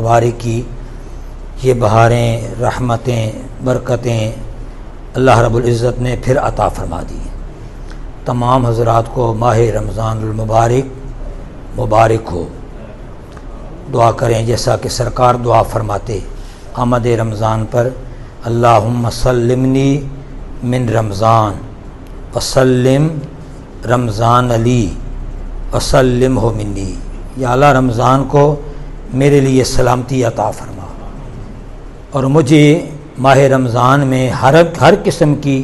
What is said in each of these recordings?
المبارک کی یہ بہاریں، رحمتیں، برکتیں اللہ رب العزت نے پھر عطا فرما دی۔ تمام حضرات کو ماہ رمضان المبارک مبارک ہو۔ دعا کریں جیسا کہ سرکار دعا فرماتے آمد رمضان پر، اللہم سلمنی من رمضان وسلم رمضان علی وسلم ہو منی، یا اللہ رمضان کو میرے لیے سلامتی عطا فرما اور مجھے ماہ رمضان میں ہر قسم کی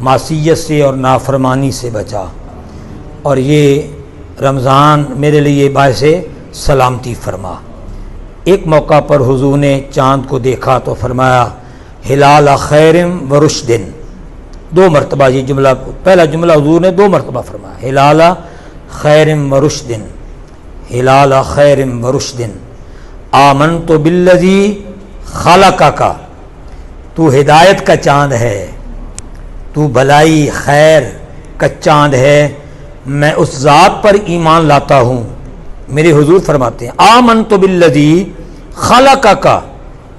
معصیت سے اور نافرمانی سے بچا، اور یہ رمضان میرے لیے باعث سلامتی فرما۔ ایک موقع پر حضور نے چاند کو دیکھا تو فرمایا ہلال خیر و رشدن، 2 مرتبہ یہ جملہ، پہلا جملہ حضور نے 2 مرتبہ فرمایا، ہلال خیر و رشدن، ہلال خیر و رشدن، آمنت بالذی خلقک، تو ہدایت کا چاند ہے، تو بھلائی خیر کا چاند ہے، میں اس ذات پر ایمان لاتا ہوں۔ میرے حضور فرماتے ہیں آمنت بالذی خلقک،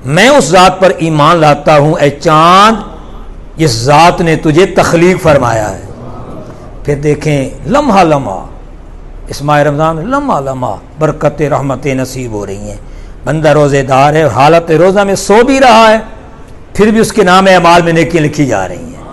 میں اس ذات پر ایمان لاتا ہوں اے چاند جس ذات نے تجھے تخلیق فرمایا ہے۔ پھر دیکھیں لمحہ لمحہ اس ماہ رمضان میں لمحہ لمحہ برکت رحمتیں نصیب ہو رہی ہیں۔ بندہ روزے دار ہے، حالت روزہ میں سو بھی رہا ہے، پھر بھی اس کے نام اعمال میں نیکیاں لکھی جا رہی ہیں۔